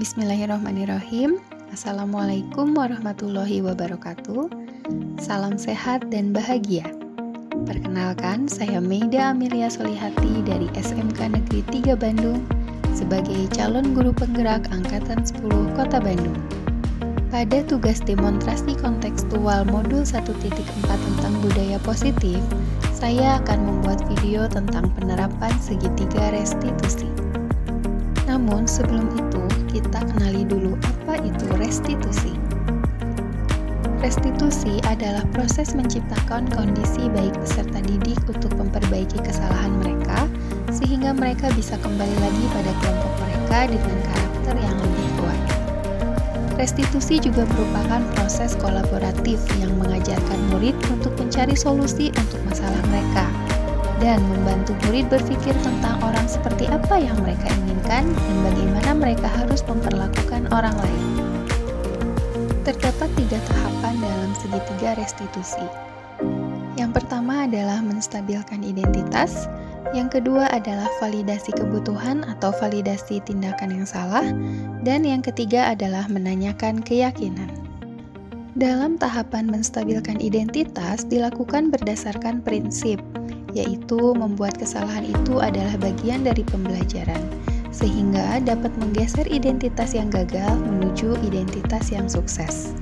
Bismillahirrahmanirrahim. Assalamualaikum warahmatullahi wabarakatuh. Salam sehat dan bahagia. Perkenalkan, saya Meida Amelia Solihati dari SMK Negeri 3 Bandung sebagai calon guru penggerak Angkatan 10 Kota Bandung. Pada tugas demonstrasi kontekstual modul 1.4 tentang budaya positif, saya akan membuat video tentang penerapan segitiga restitusi. Namun sebelum itu, kita kenali dulu apa itu restitusi. Restitusi adalah proses menciptakan kondisi baik peserta didik untuk memperbaiki kesalahan mereka, sehingga mereka bisa kembali lagi pada kelompok mereka dengan karakter yang lebih kuat. Restitusi juga merupakan proses kolaboratif yang mengajarkan murid untuk mencari solusi untuk masalah mereka, dan membantu murid berpikir tentang orang seperti apa yang mereka inginkan dan bagaimana mereka harus memperlakukan orang lain. Terdapat 3 tahapan dalam segitiga restitusi. Yang pertama adalah menstabilkan identitas, yang kedua adalah validasi kebutuhan atau validasi tindakan yang salah, dan yang ketiga adalah menanyakan keyakinan. Dalam tahapan menstabilkan identitas dilakukan berdasarkan prinsip, yaitu membuat kesalahan itu adalah bagian dari pembelajaran, sehingga dapat menggeser identitas yang gagal menuju identitas yang sukses.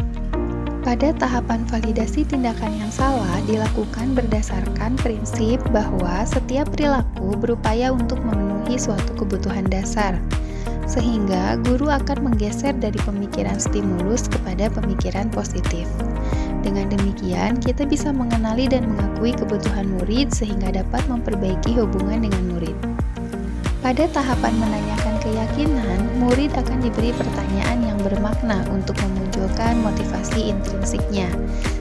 Pada tahapan validasi tindakan yang salah dilakukan berdasarkan prinsip bahwa setiap perilaku berupaya untuk memenuhi suatu kebutuhan dasar, sehingga guru akan menggeser dari pemikiran stimulus kepada pemikiran positif. Dengan demikian, kita bisa mengenali dan mengakui kebutuhan murid sehingga dapat memperbaiki hubungan dengan murid. Pada tahapan menanyakan keyakinan, murid akan diberi pertanyaan yang bermakna untuk memunculkan motivasi intrinsiknya,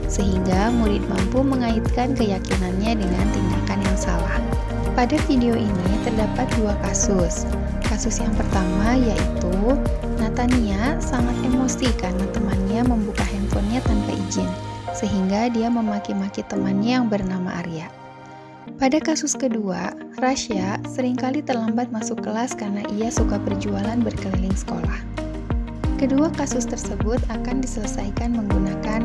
sehingga murid mampu mengaitkan keyakinannya dengan tindakan yang salah. Pada video ini terdapat 2 kasus. Kasus yang pertama yaitu Natania sangat emosi karena temannya membuka handphonenya tanpa izin, sehingga dia memaki-maki temannya yang bernama Arya. Pada kasus kedua, Rasya seringkali terlambat masuk kelas karena ia suka berjualan berkeliling sekolah. Kedua kasus tersebut akan diselesaikan menggunakan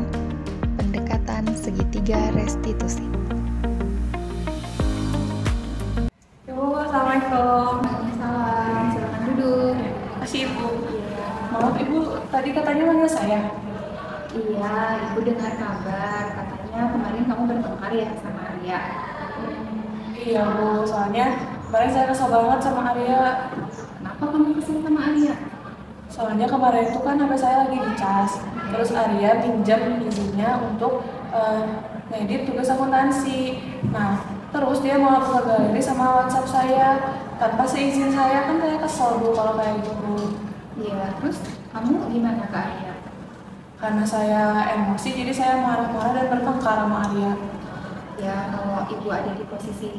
pendekatan segitiga restitusi. Assalamualaikum. Salam, silakan duduk. Makasih Ibu. Maaf Ibu, tadi katanya manggil saya. Iya, Ibu dengar kabar, katanya kemarin kamu bertengkar ya sama Arya. Iya Bu, soalnya kemarin saya kesel banget sama Arya. Kenapa kamu kesel sama Arya? Soalnya kemarin itu kan HP saya lagi dicas. Terus Arya pinjam izinnya untuk ngedit tugas akuntansi. Nah, terus dia mau upload galeri sama WhatsApp saya tanpa seizin saya. Kan saya kesel Bu kalau kayak gitu. Iya, terus kamu gimana ke Arya? Karena saya emosi, jadi saya marah-marah dan bertengkar sama Arya. Ya, kalau Ibu ada di posisi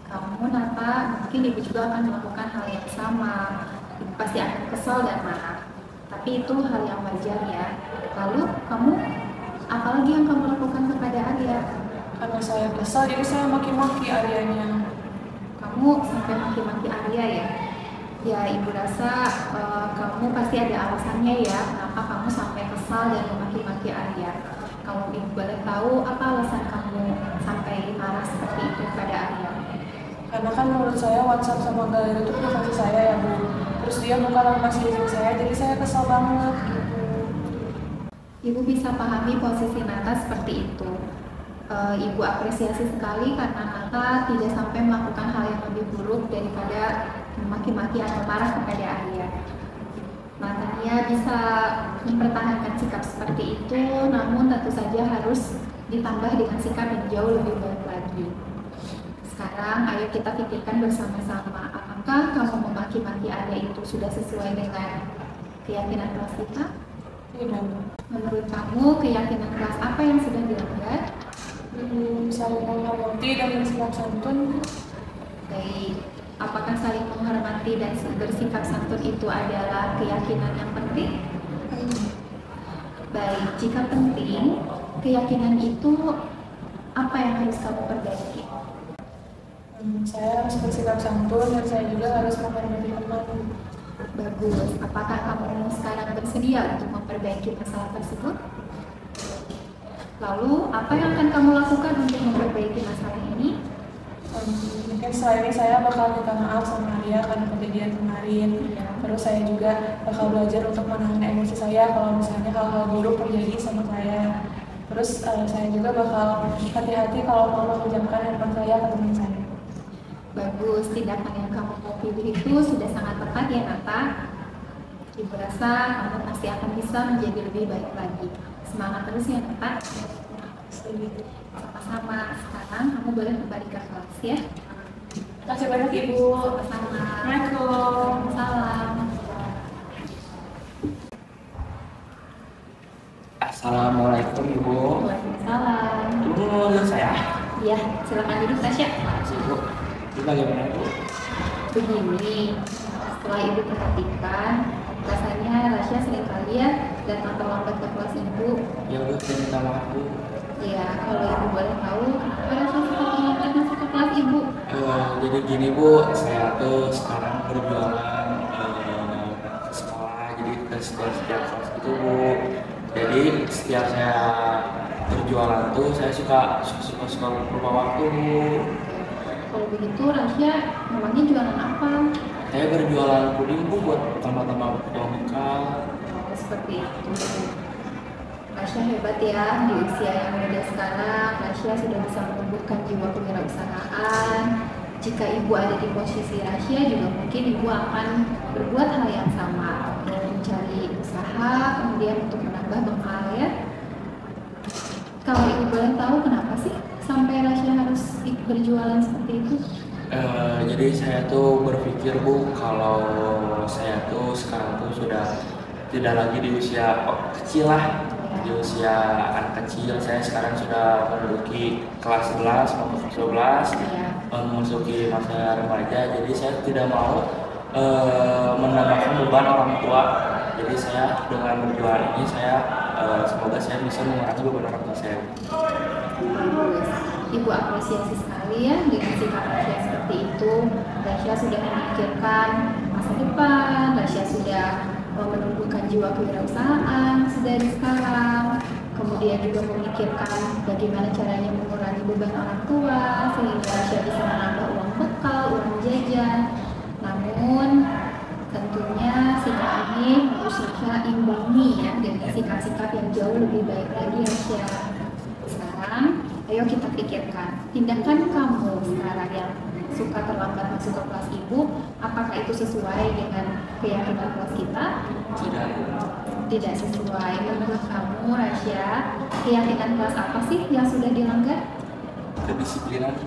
kamu, Nata, mungkin Ibu juga akan melakukan hal yang sama. Ibu pasti akan kesal dan marah. Tapi itu hal yang wajar ya. Lalu, kamu, apalagi yang kamu lakukan kepada Arya? Karena saya kesal, jadi saya maki-maki Aryanya. Kamu sampai maki-maki Arya ya? Ya, Ibu rasa kamu pasti ada alasannya ya, kenapa kamu sampai kesal dan memaki-maki Arya. Kalau Ibu boleh tahu, apa alasan kamu sampai marah seperti itu pada Arya? Karena kan menurut saya WhatsApp sama galeri itu privasi saya ya Bu. Terus dia bukan masih izin saya, jadi saya kesal banget gitu. Ibu bisa pahami posisi Nata seperti itu. Ibu apresiasi sekali karena Nata tidak sampai melakukan hal yang lebih buruk daripada memaki-maki atau marah kepada Arya. Natania bisa mempertahankan sikap seperti itu, namun tentu saja harus ditambah dengan sikap yang jauh lebih baik lagi. Sekarang ayo kita pikirkan bersama-sama, apakah kamu memaki-maki Arya itu sudah sesuai dengan keyakinan kelas kita? Tidak. Menurut kamu, keyakinan kelas apa yang sudah dilanggar? Saling menghormati dan bersikap santun. Baik, apakah saling menghormati dan bersikap santun itu adalah keyakinan yang penting? Baik, jika penting, keyakinan itu apa yang harus kamu perbaiki? Saya harus bersikap santun dan saya juga harus menghormati teman. Bagus. Apakah kamu sekarang bersedia untuk memperbaiki masalah tersebut? Lalu, apa yang akan kamu lakukan untuk memperbaiki masalah ini? Mungkin setelah ini saya bakal minta maaf sama Arya karena kejadian kemarin. Terus saya juga bakal belajar untuk menahan emosi saya kalau misalnya hal-hal buruk terjadi sama saya. Terus saya juga bakal hati-hati kalau mau meminjamkan handphone saya ke teman saya. Bagus, tindakan yang kamu mau pilih itu sudah sangat tepat ya Nata. Ibu rasa kamu pasti akan bisa menjadi lebih baik lagi. Semangat terus ya Nata. Sama-sama. Sekarang kamu boleh kembali ke kelas ya. Terima kasih banyak Ibu. Sama-sama. Assalamualaikum. Salam. Assalamualaikum Ibu. Waalaikumsalam. Ibu mau lihat saya? Iya, silakan duduk Tasya. Makasih Ibu. Ini bagaimana Ibu? Begini, setelah ibu perhatikan, rasanya Rasya seringkali ya datang terlambat ke kelas ibu. Ya udah, saya minta maaf Bu. Ya, kalau ibu boleh tahu, kenapa Rasya suka terlambat masuk ke kelas ibu? Jadi gini Bu, saya tuh sekarang berjualan ke sekolah, jadi ke setiap kelas gitu Bu. Jadi setiap saya berjualan tuh saya suka lupa waktu Bu. Kalau begitu, Rasya memangnya jualan apa? Saya berjualan puding Bu buat tambah-tambah uang bekal. Oh, seperti itu. Rasya hebat ya, di usia yang muda sekarang, Rasya sudah bisa menumbuhkan jiwa kewirausahaan. Jika ibu ada di posisi Rasya, juga mungkin ibu akan berbuat hal yang sama, mencari usaha, kemudian untuk menambah bekal ya. Kalau ibu boleh tahu kenapa sih sampai Rasya harus berjualan seperti itu? Jadi saya tuh berpikir Bu, kalau saya tuh sekarang tuh sudah tidak lagi di usia kecil lah, di usia anak kecil. Saya sekarang sudah menduduki kelas 11, mau ke kelas 12, memasuki masa remaja. Jadi saya tidak mau menambahkan beban orang tua. Jadi saya dengan berjualan ini semoga saya bisa mengurangi beban orang tua saya. Bagus. Ibu apresiasi sekali ya dengan sikap Rasya seperti itu. Rasya sudah memikirkan masa depan, Rasya sudah menumbuhkan jiwa kewirausahaan dari sekarang. Kemudian juga memikirkan bagaimana caranya mengurangi beban orang tua sehingga Rasya bisa menambah uang bekal, uang jajan. Namun tentunya sikap ini harus Rasya imbangi ya dengan sikap-sikap yang jauh lebih baik lagi Rasya. Sekarang, ayo kita pikirkan, tindakan kamu sekarang yang suka terlambat masuk ke kelas ibu, apakah itu sesuai dengan keyakinan kelas kita? Tidak. Tidak sesuai. Menurut kamu, Rasya, keyakinan kelas apa sih yang sudah dilanggar? Kedisiplinan.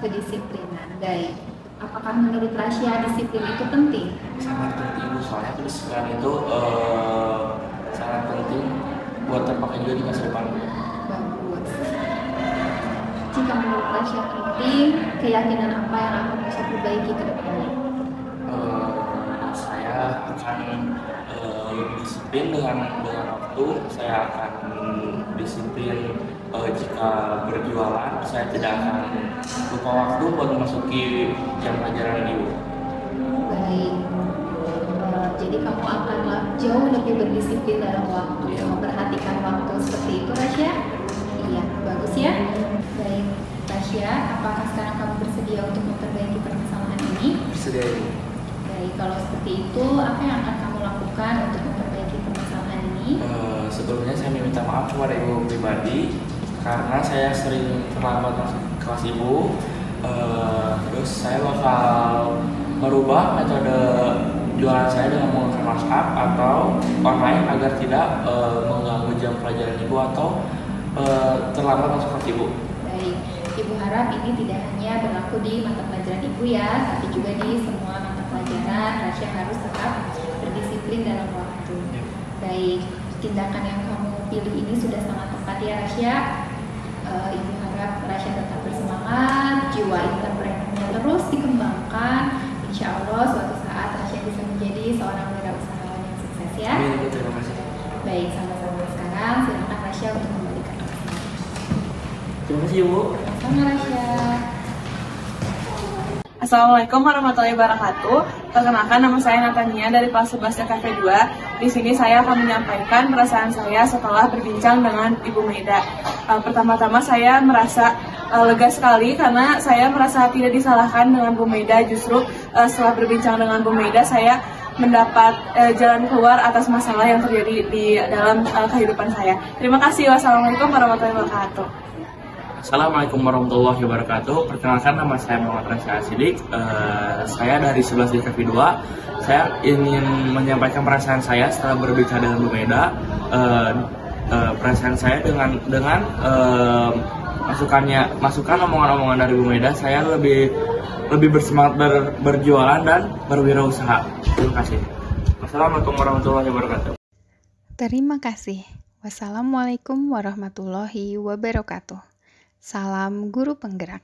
Kedisiplinan. Baik. Apakah menurut Rasya disiplin itu penting? Sangat penting Bu, soalnya kedisiplinan itu sangat penting buat terpakai juga di masa depan. Bagus. Jika menurut Rasya penting, keyakinan apa yang akan Rasya perbaiki ke depannya? Saya akan disiplin dengan waktu. Saya akan disiplin jika berjualan. Saya tidak akan lupa waktu buat memasuki jam pelajaran ibu. Baik. Jadi kamu akan jauh lebih berdisiplin dalam waktu, Iya. memperhatikan waktu seperti itu, Rasya? Iya, bagus ya. Baik, Rasya, apakah sekarang kamu bersedia untuk memperbaiki permasalahan ini? Bersedia ibu. Baik, kalau seperti itu, apa yang akan kamu lakukan untuk memperbaiki permasalahan ini? Sebelumnya saya minta maaf kepada ibu pribadi karena saya sering terlambat masuk kelas ibu. Terus saya bakal merubah metode jualan saya dengan menggunakan WhatsApp atau online agar tidak mengganggu jam pelajaran ibu atau terlambat masuk kelas ibu. Baik, Ibu harap ini tidak hanya berlaku di mata pelajaran Ibu ya, tapi juga di semua mata pelajaran. Rasya harus tetap berdisiplin dalam waktu. Baik, tindakan yang kamu pilih ini sudah sangat tepat ya Rasya. Ibu harap Rasya tetap bersemangat, jiwa entrepreneurnya terus dikembangkan. Insya Allah suatu saat Rasya bisa menjadi seorang wirausahawan yang sukses ya. Amin ibu, terima kasih. Baik, sama-sama. Sekarang silakan Rasya untuk kembali ke kelas. Terima kasih ibu. Sama Rasya. Assalamualaikum warahmatullahi wabarakatuh. Perkenalkan, nama saya Natania dari kelas 11 KV 2. Di sini saya akan menyampaikan perasaan saya setelah berbincang dengan Ibu Maida. Pertama-tama saya merasa lega sekali karena saya merasa tidak disalahkan dengan Bu Maida. Justru setelah berbincang dengan Bu Maida, saya mendapat jalan keluar atas masalah yang terjadi di dalam kehidupan saya. Terima kasih. Wassalamualaikum warahmatullahi wabarakatuh. Assalamualaikum warahmatullahi wabarakatuh. Perkenalkan, nama saya Muhammad Rasya Sidik. Saya dari 11 KV 2. Saya ingin menyampaikan perasaan saya setelah berbicara dengan Bu Maida. Perasaan saya dengan masukan omongan-omongan dari Bu Maida, saya lebih bersemangat berjualan dan berwirausaha. Terima kasih. Wassalamualaikum warahmatullahi wabarakatuh. Terima kasih. Wassalamualaikum warahmatullahi wabarakatuh. Salam guru penggerak.